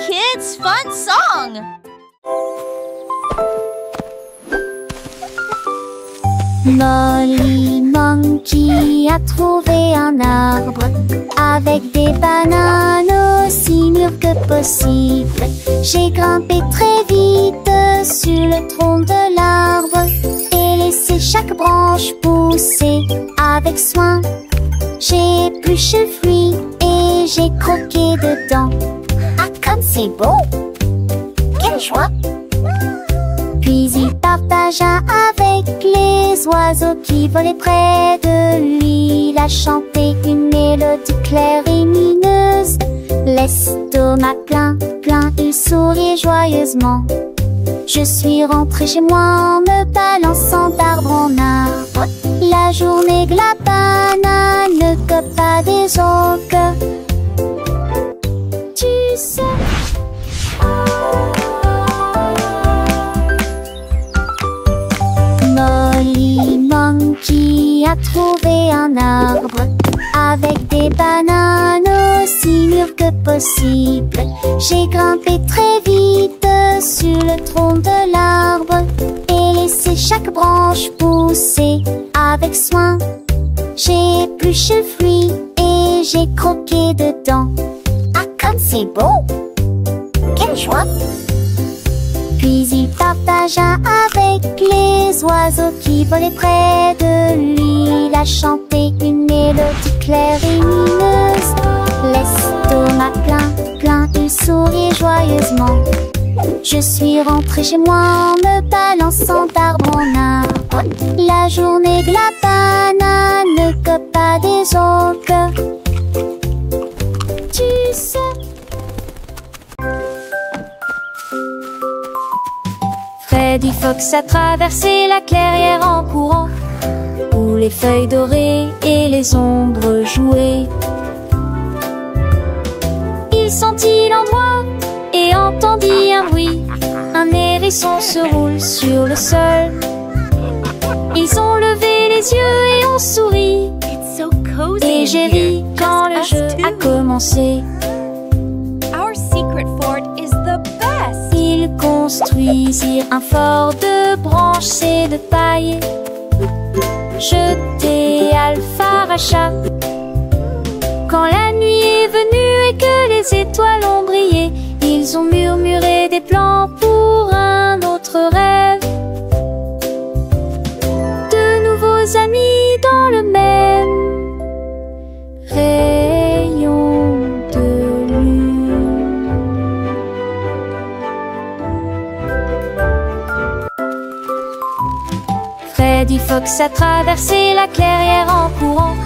kids' fun song. Molly Monkey a trouvé un arbre avec des bananes aussi mûres que possible. J'ai grimpé très vite sur le tronc de l'arbre et laissé chaque branche pousser avec soin. J'ai épluché le fruit et j'ai croqué dedans. Ah, comme c'est beau! Quelle joie! Puis il partagea avec les oiseaux qui volaient près de lui. Il a chanté une mélodie claire et lumineuse. L'estomac plein, plein, il souriait joyeusement. Je suis rentrée chez moi en me balançant d'arbre en arbre. La journée que la banane ne cope pas des autres. Tu sais. Molly Monkey a trouvé un arbre avec des bananes aussi mûres que possible. J'ai grimpé très vite sur le tronc de l'arbre et laissé chaque branche pousser avec soin. J'ai épluché le fruit et j'ai croqué dedans. Ah, comme c'est beau! Quelle joie! Puis il partagea avec les oiseaux qui volaient près de lui. Il a chanté une mélodie claire et lumineuse. L'estomac plein, plein, il souriait joyeusement. Je suis rentrée chez moi en me balançant d'arbre en arbre. La journée de la banane ne cope pas des autres. Tu sais. Freddy Fox a traversé la clairière en courant, où les feuilles dorées et les ombres jouaient. Il sentit l'endroit et entendit un bruit. Un hérisson se roule sur le sol. Ils ont levé les yeux et ont souri. Et j'ai ri quand le jeu a commencé. Ils construisirent un fort de branches et de paille. Jeté Alpharacha. Quand la nuit est venue et que les étoiles ont brillé, ils ont murmuré des plans pour un autre rêve. De nouveaux amis dans le même rayon de lune. Freddy Fox a traversé la clairière en courant,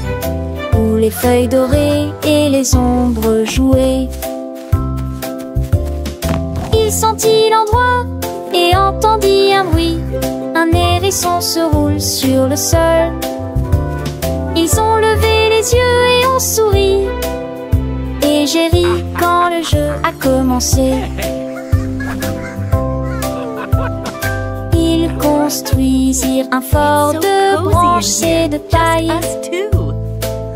où les feuilles dorées et les ombres jouaient. Il sentit l'endroit et entendit un bruit. Un hérisson se roule sur le sol. Ils ont levé les yeux et ont souri. Et j'ai ri quand le jeu a commencé. Ils construisirent un fort de branches et de paille.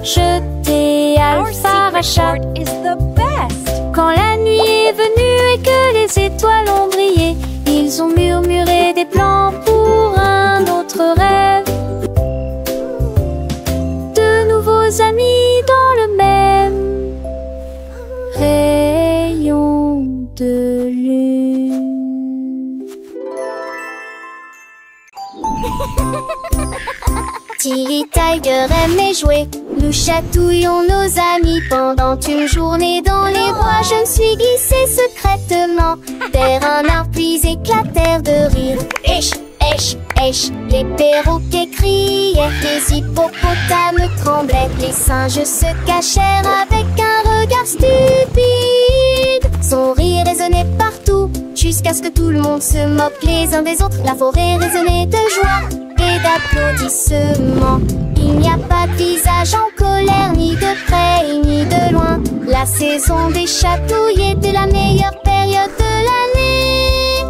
Jeté Alpharacha. Quand la nuit est venue et que les étoiles ont brillé, ils ont murmuré des plans pour un autre rêve. De nouveaux amis dans le même rayon de lune. Tilly Tiger aimait jouer. Nous chatouillons nos amis pendant une journée dans les bois. Je me suis glissée secrètement vers un arbre puis éclatèrent de rire. Esh, esh, esh, les perroquets criaient, les hippopotames tremblaient, les singes se cachèrent avec un regard stupide. Son rire résonnait partout jusqu'à ce que tout le monde se moque les uns des autres. La forêt résonnait de joie et d'applaudissements. Il n'y a pas de visage en colère, ni de près ni de loin. La saison des chatouilles était la meilleure période de l'année.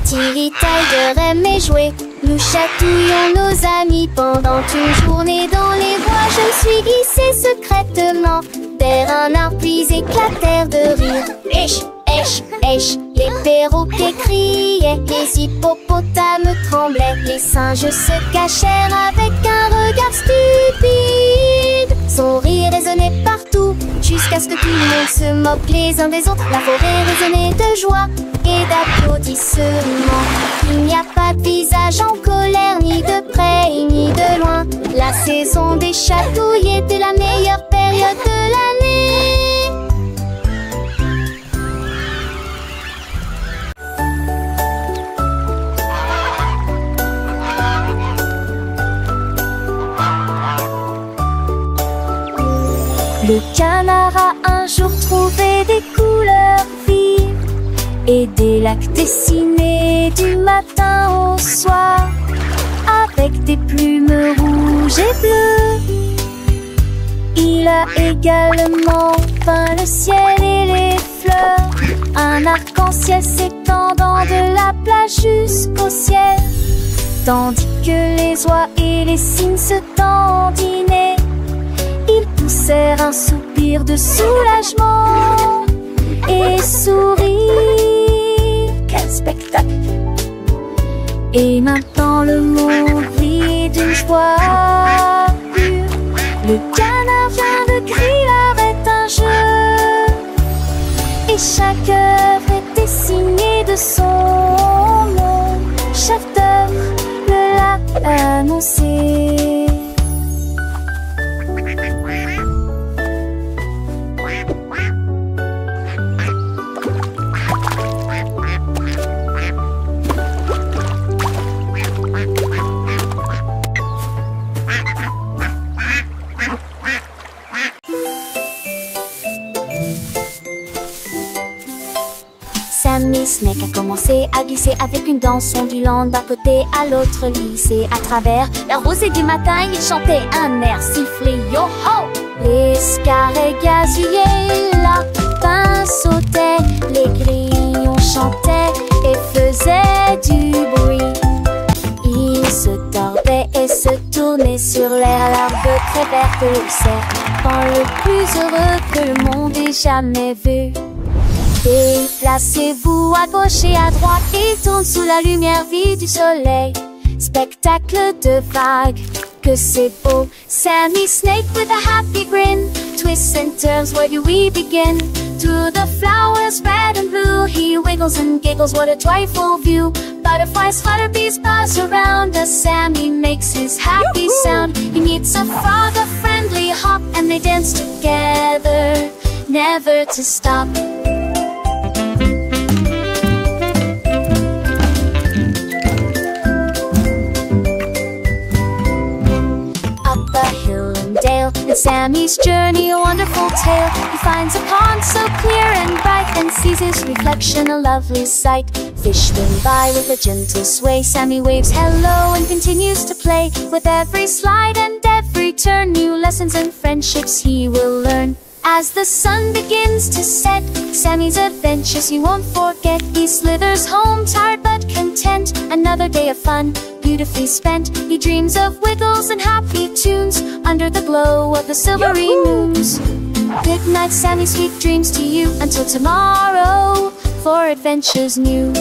Tilly Tiger aimait jouer. Nous chatouillons nos amis pendant une journée dans les bois. Je me suis glissée secrètement vers un arbre puis éclatèrent de rire. Esh, esh, esh, les perroquets criaient, les hippopotames tremblaient, les singes se cachèrent avec un regard stupide. Son rire résonnait partout, jusqu'à ce que tout le monde se moque les uns des autres. La forêt résonnait de joie et d'applaudissements. Il n'y a pas de visage en colère, ni de près ni de loin. La saison des chatouilles était la meilleure période de l'année. Le canard a un jour trouvé des couleurs vives et des lacs dessinés du matin au soir, avec des plumes rouges et bleues. Il a également peint le ciel et les fleurs, un arc-en-ciel s'étendant de la plage jusqu'au ciel, tandis que les oies et les cygnes se dandinaient. Ils poussèrent un soupir de soulagement et sourirent. Quel spectacle! Et maintenant le monde vit d'une joie pure. Le canard vient de crier, l'art est un jeu, et chaque œuvre est dessinée de son nom. Chef d'œuvre le l'a annoncé. Sammy Snake a commencé à glisser avec une danse ondulant d'un côté à l'autre lycée. À travers la rosée du matin, il chantait un air sifflé. Yo-ho! Les scarets gazouillaient, la lapin sautait, les grillons chantaient et faisaient du bruit. Ils se tordaient et se tournaient sur l'air, l'arbre très verte le serpent le plus heureux que le monde ait jamais vu. Déplacez-vous à gauche et à droite, il tourne sous la lumière vive du soleil. Spectacle de vagues, que c'est beau. Sammy Snake with a happy grin twists and turns, where do we begin? Through the flowers red and blue, he wiggles and giggles, what a joyful view. Butterflies flutter, bees buzz around us, Sammy makes his happy sound. He meets a frog, a friendly hop, and they dance together, never to stop. And Sammy's journey a wonderful tale. He finds a pond so clear and bright, and sees his reflection a lovely sight. Fish swim by with a gentle sway. Sammy waves hello and continues to play. With every slide and every turn, new lessons and friendships he will learn. As the sun begins to set, Sammy's adventures he won't forget. He slithers home tired but content, another day of fun beautifully spent. He dreams of wiggles and happy tunes under the glow of the silvery moons. Good night, Sammy, sweet dreams to you, until tomorrow for adventures new.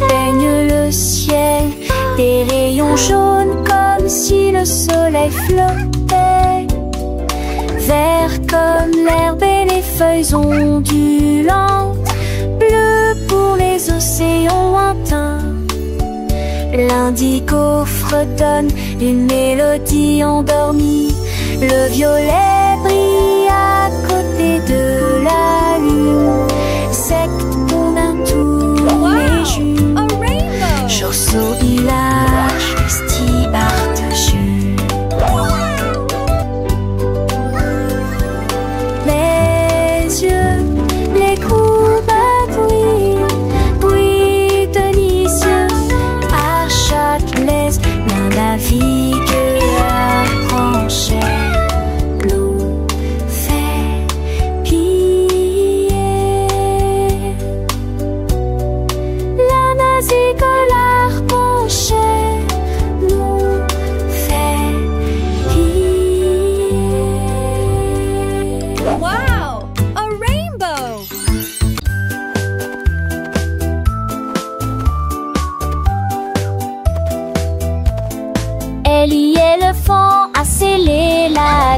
Peigne le ciel, des rayons jaunes comme si le soleil flottait, vert comme l'herbe et les feuilles ondulantes, bleu pour les océans lointains. L'indigo fredonne une mélodie endormie, le violet brille à côté de la lune, secte qu'on a tous les jours. Chausseau, village, festival de jus. Les yeux, les courbes brillent,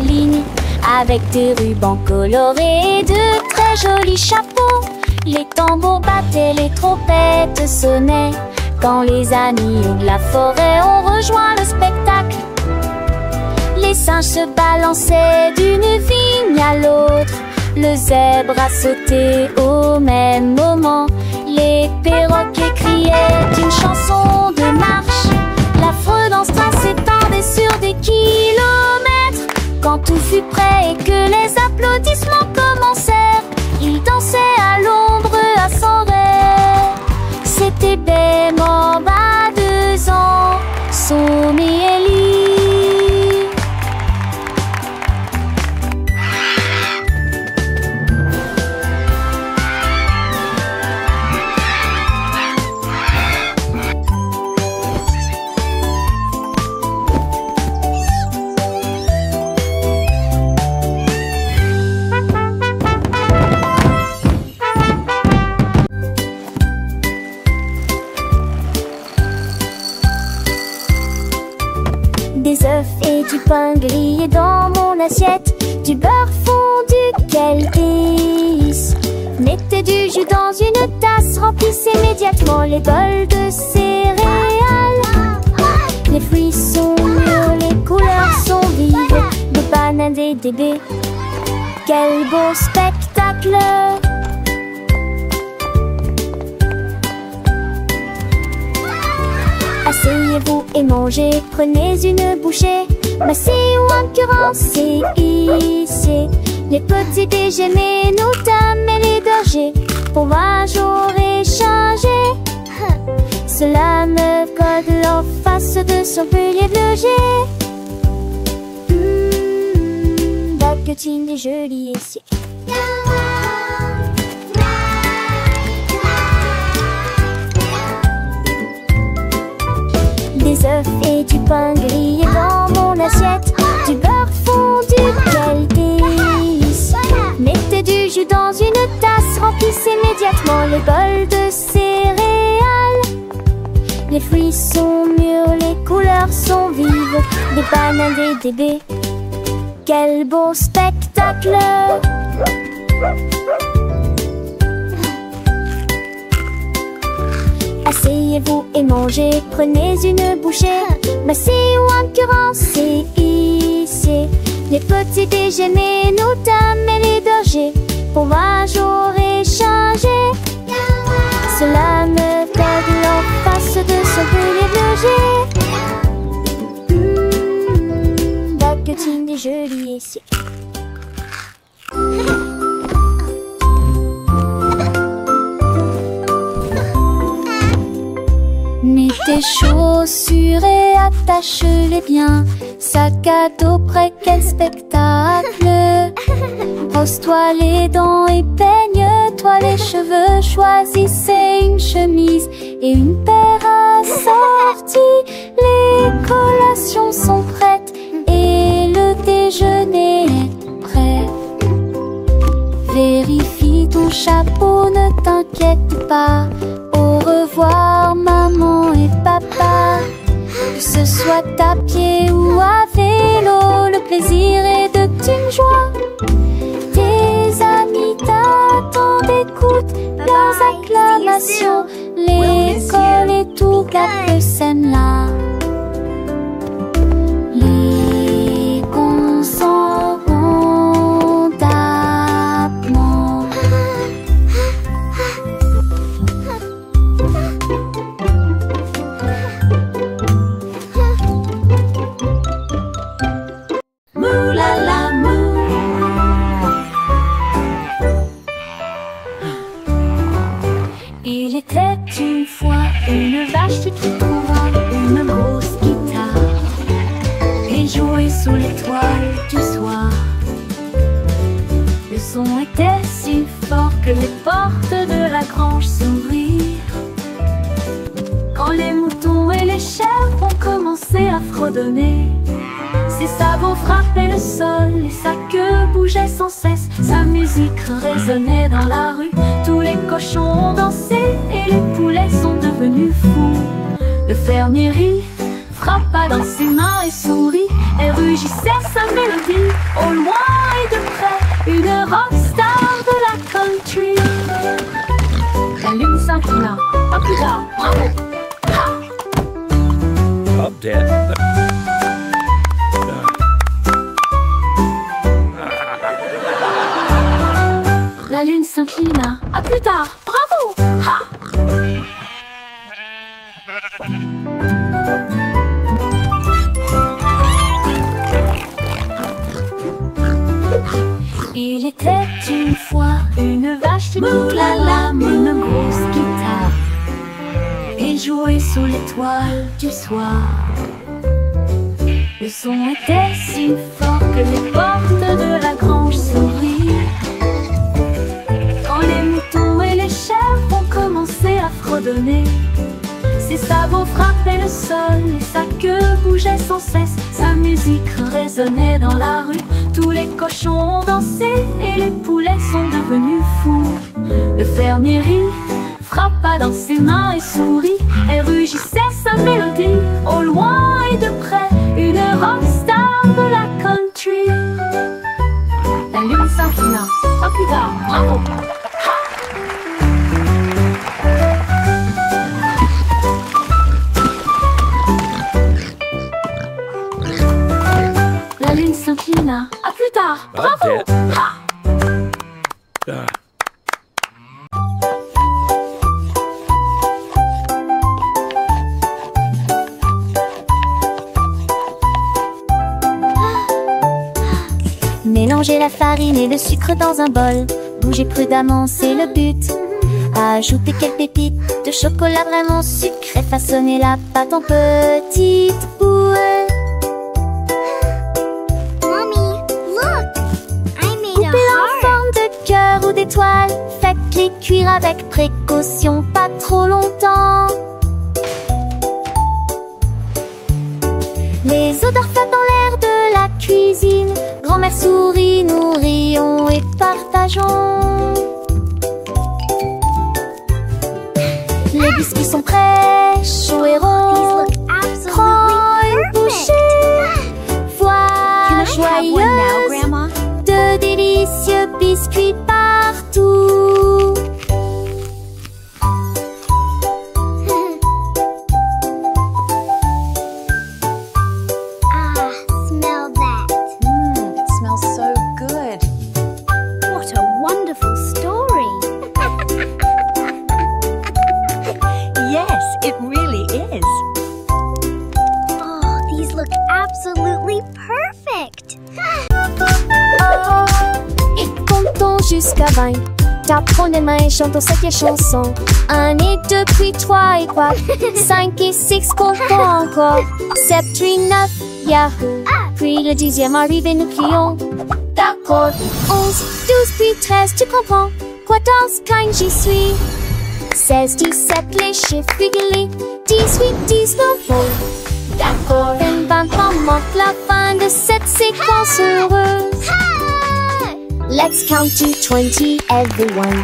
ligne, avec des rubans colorés et de très jolis chapeaux. Les tambours battaient, les trompettes sonnaient, quand les animaux de la forêt ont rejoint le spectacle. Les singes se balançaient d'une vigne à l'autre, le zèbre a sauté au même moment. Les perroquets criaient une chanson de marche, l'affreux dansera s'étendait sur des kilomètres. Quand tout fut prêt et que les applaudissements commencèrent, ils dansaient à l'ombre à son rêve. C'était Bemba, 2 ans, Somi et Ellie. Des œufs et du pain grillé dans mon assiette, du beurre fondu, quel délice! Mettez du jus dans une tasse, remplissez immédiatement les bols de céréales. Les fruits sont mûrs, les couleurs sont vives, des bananes et des baies, quel beau spectacle! Asseyez-vous et mangez, prenez une bouchée, massez ou incurancez, ici. Les petits déjeuners, nous dames et les bergers, pour moi j'aurais changé. Cela me colle en face de son pilier de jet. Baguettine et jolie ici. Des œufs et du pain grillé dans mon assiette, du beurre fondu, quel délice! Mettez du jus dans une tasse, remplissez immédiatement les bols de céréales. Les fruits sont mûrs, les couleurs sont vives, des bananes et des baies, quel beau spectacle! Asseyez-vous et mangez, prenez une bouchée, massez ou incurancez, ici. Les petits déjeuners, nous dames et les bergers, pour moi j'aurais changé. Cela me colle en face de son pilier de jet. Baguettine et jolie ici. Mets tes chaussures et attache-les bien, sac à dos prêt, quel spectacle! Brosse-toi les dents et peigne-toi les cheveux, choisissez une chemise et une paire assortie. Les collations sont prêtes et le déjeuner est prêt. Vérifie ton chapeau, ne t'inquiète pas. Au revoir maman et papa. Que ce soit à pied ou à vélo, le plaisir est de une joie. Tes amis t'attendent, écoute leurs acclamations. L'école et toute la scène là. Les cons s'en vont d'abord. Il était une fois une vache qui trouva une grosse guitare et jouait sous l'étoile du soir. Le son était si fort que les portes de la grange s'ouvrirent. Quand les moutons et les chèvres ont commencé à fredonner, ses sabots frappaient le sol et sa queue bougeait sans cesse. Sa musique résonnait dans la rue, tous les cochons ont dansé et les poulets sont devenus fous. Le fermier rit, frappa dans ses mains et sourit et rugissait sa mélodie. au loin et de près, une rockstar de la country. La lune s'inclina, à plus tard, bravo. Up, Dad. La lune s'inclina, à plus tard, bravo. Ha. Il était une fois une vache moulala, une grosse guitare. Il jouait sous l'étoile du soir. Le son était si fort que les portes de la grange s'ouvrirent. Quand les moutons et les chèvres ont commencé à fredonner, ses sabots frappaient le sol et sa queue bougeait sans cesse. Sa musique résonnait dans la rue, tous les cochons ont dansé et les poulets sont devenus fous. Le fermier rit, frappa dans ses mains et sourit, et rugissait sa mélodie. Au loin et de près, une rockstar de la country. La lune s'inclina, à plus tard, bravo. La lune s'inclina, à plus tard, bravo. Ha. Mélangez la farine et le sucre dans un bol. Bougez prudemment, c'est le but. Ajoutez quelques pépites de chocolat vraiment sucré. Façonnez la pâte en petites boules. Mommy, look! I made a Coupez-la en heart. forme de cœur ou d'étoile. Faites-les cuire avec précaution, pas trop longtemps. Les odeurs flottent dans l'air de la cuisine. Grand-mère sourit, nous rions et partageons. Les biscuits sont prêts, chauds et ronds. Prends une bouchée. Voilà joyeuse Grandma? de délicieux biscuits partout. Smell that. It smells so good. What a wonderful story. Yes, it really is. Oh, these look absolutely perfect. Et comptons jusqu'à 20. Tapons les mains et chantons cette chanson. 1 et 2 puis 3 et 4. 5 et 6 comptons encore. 7 puis 9, yahoo. Puis le 10e arrive et nous crions. D'accord. 11, 12 puis 13, tu comprends. 14, 15, j'y suis. 16, 17, les chiffres réguliers. 18, 19, oh. D'accord. 20 manque la fin de cette séquence heureuse. Let's count to 20, everyone.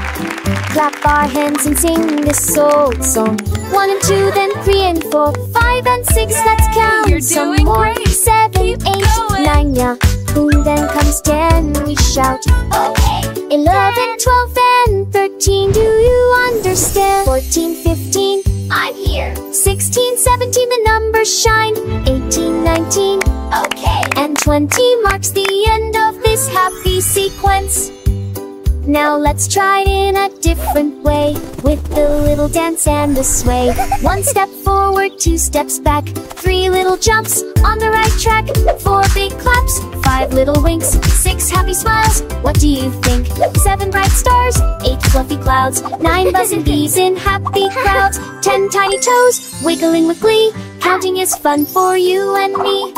Clap our hands and sing this old song. 1 and 2, then 3 and 4, 5 and 6. Let's count You're some doing more. great. 7, Keep 8, going. 9, yeah. Boom, then comes 10. We shout. Okay. 11, 12, and 13. Do you understand? 14, 15. I'm here. 16, 17. The numbers shine. 18, 19. Okay. And 20 marks the end of this happy sequence. Now let's try it in a different way, with the little dance and the sway. 1 step forward, 2 steps back, 3 little jumps on the right track, 4 big claps, 5 little winks, 6 happy smiles. What do you think? 7 bright stars, 8 fluffy clouds, 9 buzzing bees in happy crowds, 10 tiny toes wiggling with glee. Counting is fun for you and me.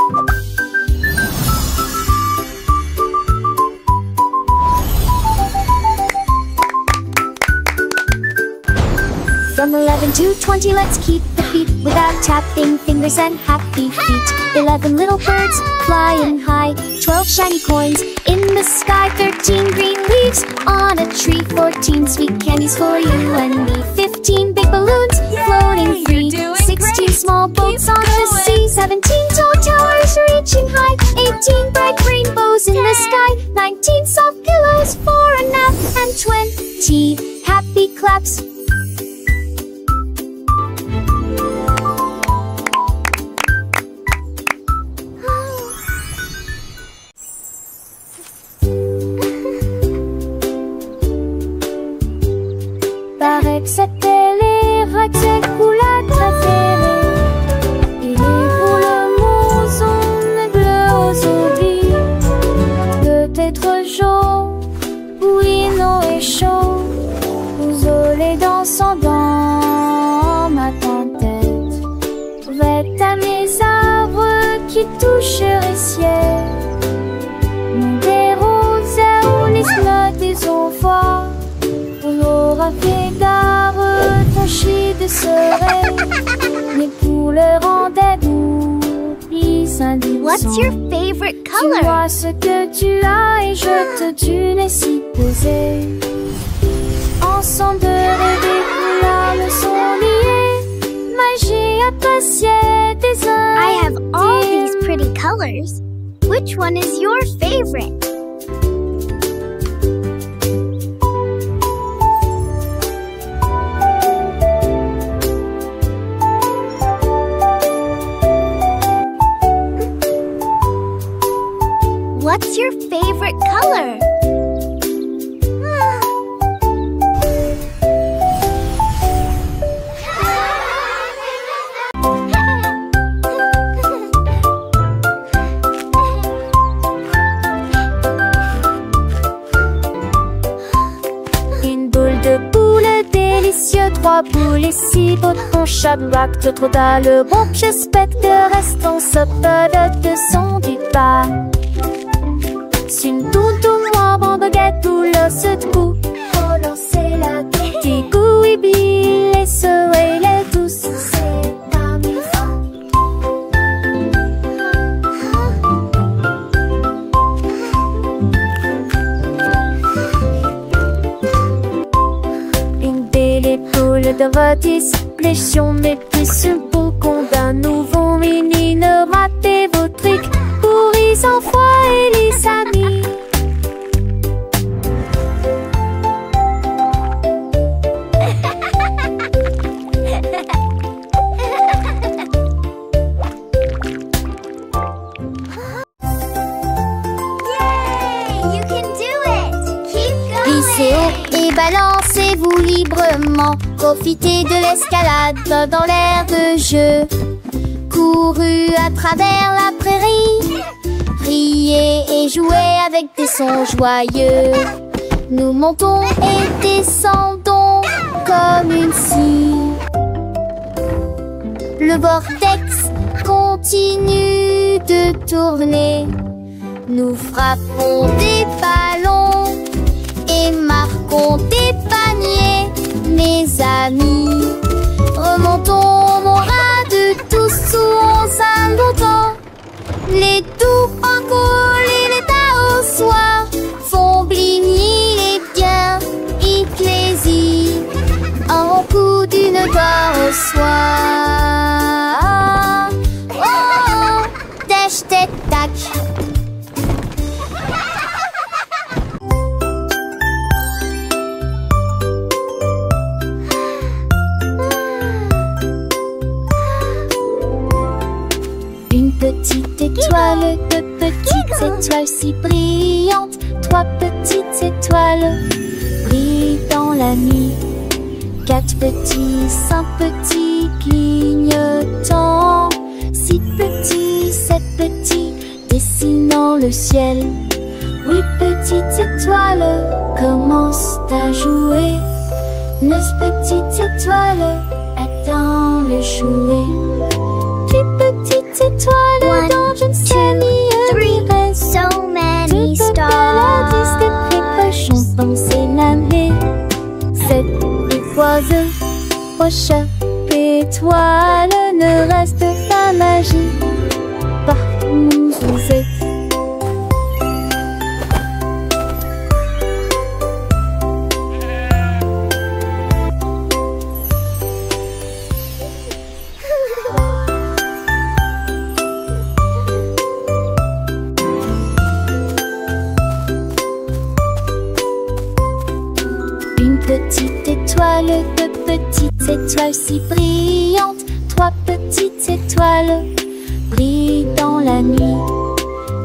From 11 to 20, let's keep the beat without tapping fingers and happy feet. 11 little birds flying high, 12 shiny coins in the sky, 13 green leaves on a tree, 14 sweet candies for you and me, 15 big balloons floating free, you're doing 16 great. small boats Keep on the going. sea, 17 tall towers reaching high, 18 bright rainbows in the sky, 19 soft pillows for a nap, and 20 happy claps. Paraît que c'était les recettes pour la préférée. Et pour le mousson bleu aujourd'hui. Peut-être jaune, oui, non et chaud. Vous olez dansant dans ma tête. Vête à mes arbres qui toucheraient ciel. Mon des roses ou les slots des enfants. On aura fait d'arbres tranchés de serein. Mais pour le rendre doux, plus indulgent. What's your favorite Tu color? vois ce que tu as et je te tue si posé. Ensemble de rêver pour la leçon liée. Magie appréciée des uns. I have all these pretty colors. Which one is your favorite? What's your favorite color? Une boule de poule délicieux, 3 boules et 6 botons chaque bac de trop dans le bon. J'espère que restons saupodes de son du pas. C'est une toutou moi, bon baguette ou le secours. Relancer la petite couille, les soeurs et les douces. C'est amusant. Une belle épaule de rôtisse, pléchion mais plus un beau con d'un nouveau mini. Ne ratez vos trucs pour les enfants et les amis. Yay! You can do it! Keep Glissez going! haut et balancez-vous librement. Profitez de l'escalade dans l'air de jeu. Courez à travers la prairie. Riez et jouez avec des sons joyeux. Nous montons et descendons comme une scie. Le vortex continue de tourner. Nous frappons des ballons et marquons des paniers, mes amis. Remontons mon de tous sous un longtemps. Les doux encours et les tas au soir font bligner les biens et plaisir. Un coup d'une gloire au soir. Oh, oh, dash, tac, tac. Une petite étoile, 2 petites étoiles si brillantes, 3 petites étoiles brillent dans la nuit. 4 petits, 5 petits clignotants, 6 petits, 7 petits dessinant le ciel. 8 petites étoiles commencent à jouer. 9 petites étoiles attendent le jouet. 10 petites étoiles One, dans une two, série three, so many stars. des cochons dans ses lames. 7 étoiles, prochain étoile ne reste pas magie. Partout où vous êtes. étoiles si brillantes, 3 petites étoiles brillent dans la nuit.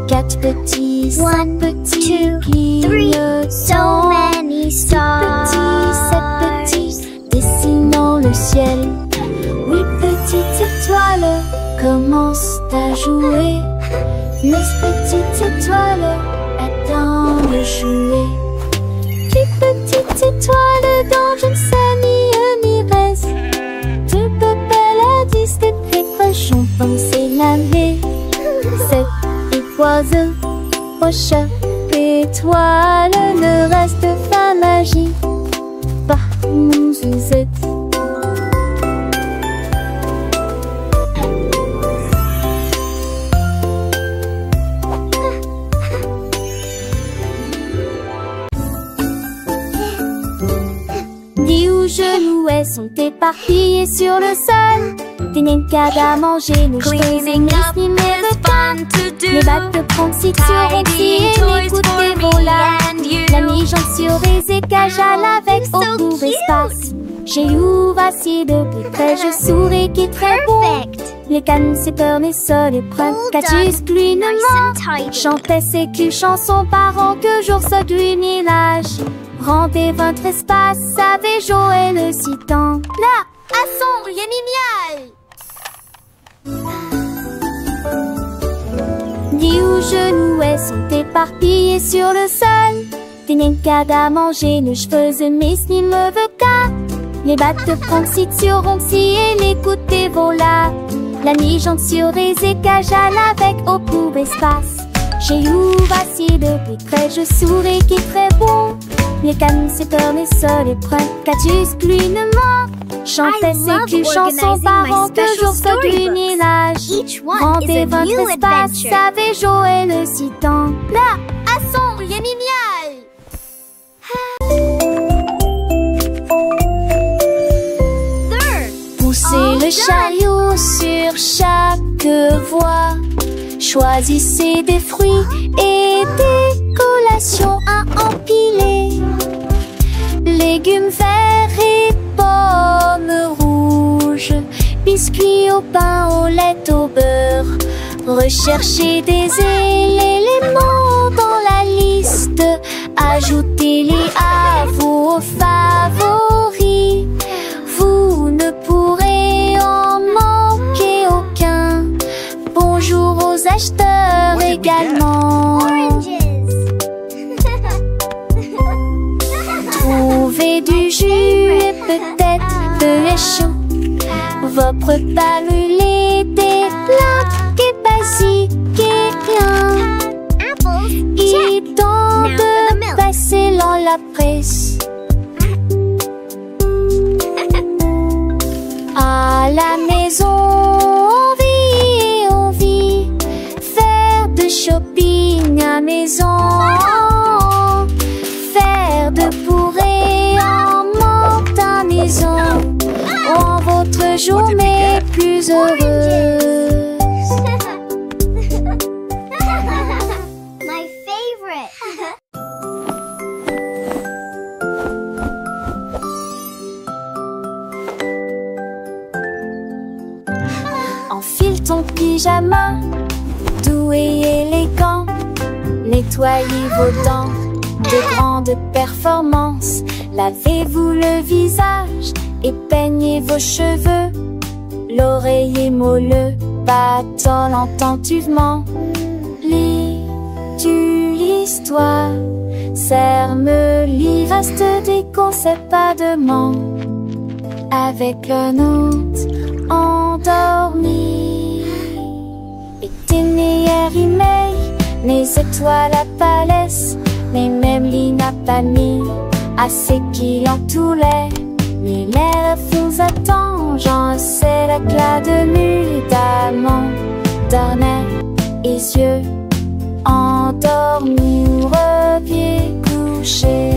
4 petits, 5 petits clignotants. So many 6 stars. petits, 7 petits, dessinant le ciel. 8 petites étoiles commencent à jouer. 9 petites étoiles attendent le jouet. 10 petites étoiles dans je ne sais ni reste. 2 belles à 10 des très proches ont pensé l'année. 7 oiseaux, proches étoiles, ne reste pas magie par mon Suzette. Dix ou genouets sont éparpillés sur le sol. Des nincades à manger, ne Cleaning up ni is fun to do. les battes de pronciture ont Tidy scié toys les coups for des me volats. and you. La mi-jambe sur les écages à l'avec So au court cute. espace. J'ai eu assis de plus près, je souris qui est très bon. Perfect. Les cannes, c'est peur, les sols et preuves. All Catus, done. glinement. Nice and tidy. Chantait ses culs, chansons parents que jour se gluminage. Rendez votre espace, savait Joël le citant. Là, à son génial. Dix ou genouets sont éparpillés sur le sol. Des nincades à manger, nos cheveux mes ni me veut qu'à. Les battes de pronciture ont scié les coups des volats. La mi-jambe sur les écages à l'avec au court espace. J'ai eu assis de plus près, je souris qui est très bon. Les cannes, c'est peur, les sols et preuves. Catus, glunement. Chantait I ses love culs, chansons organizing parents my que special jour se storybooks. gluminage. Each one is Rendez a votre new espace, adventure. savait Joël le citant. Là, à son génial. Third. Poussez All le done. chariot sur chaque voie. Choisissez des fruits et des collations à empiler. Légumes verts et pommes rouges. Biscuits au pain, au lait, au beurre. Recherchez des éléments dans la liste. Ajoutez-les à vos favoris. Vous ne pourrez en manquer aucun. Bonjour aux acheteurs également. Oranges. Trouvez du jus et peut-être de lait chaud. Votre palmulé, des plantes et basiques et rien. Apples. Il est temps Now for the de milk. passer dans la presse. À la maison, on vit, faire de shopping à maison, faire de bourrée en manque à maison, rend votre journée plus heureuse. My favorite. Enfile ton pyjama, doux et élégant, nettoyez vos dents de grandes performances. Lavez-vous le visage et peignez vos cheveux. L'oreiller moelleux battant lentement. Lis-tu l'histoire? Serre-me reste des concepts pas de ment. Avec un hôte endormi. Itinéraire email, les étoiles à palès, mais même l'ina pas mis assez qui en tout l'air. Mais l'air vous attend, j'en sais l'éclat de nuitamment. Dormez et yeux endormis ou repieds couchés.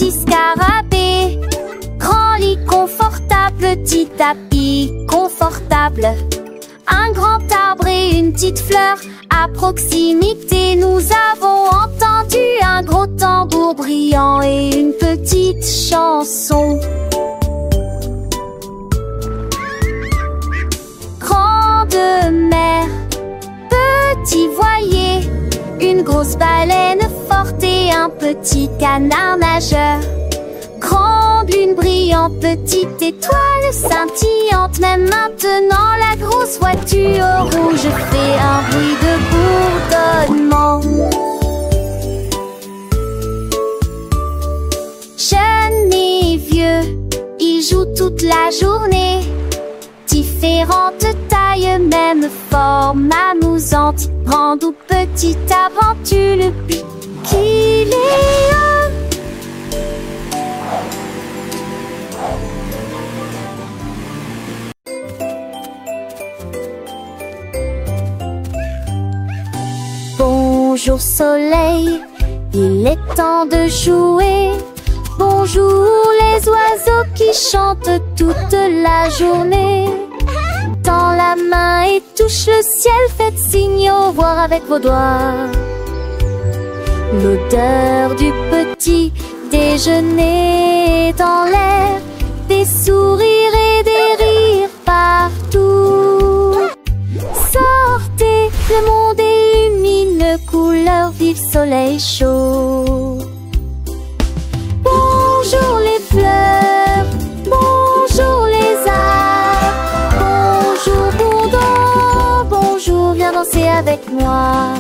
petit scarabée. Grand lit confortable, petit tapis confortable. Un grand arbre et une petite fleur. À proximité, nous avons entendu un gros tambour brillant et une petite chanson. Grande mer, petit voilier, une grosse baleine forte et un petit canard nageur. Grande lune brillante, petite étoile scintillante. Même maintenant la grosse voiture rouge fait un bruit de bourdonnement. Jeunes et vieux, ils jouent toute la journée. Différentes tailles, même forme amusante. Grande ou petite aventure, le but qu'il est un. Bonjour soleil, il est temps de jouer. Bonjour les oiseaux qui chantent toute la journée. Tends la main et touche le ciel, faites signe au revoir avec vos doigts. L'odeur du petit déjeuner dans l'air, des sourires et des rires partout. Sortez, le monde est lumineux, couleur vive, soleil chaud. Bonjour les fleurs, bonjour les arbres. Bonjour bourdon, bonjour, viens danser avec moi.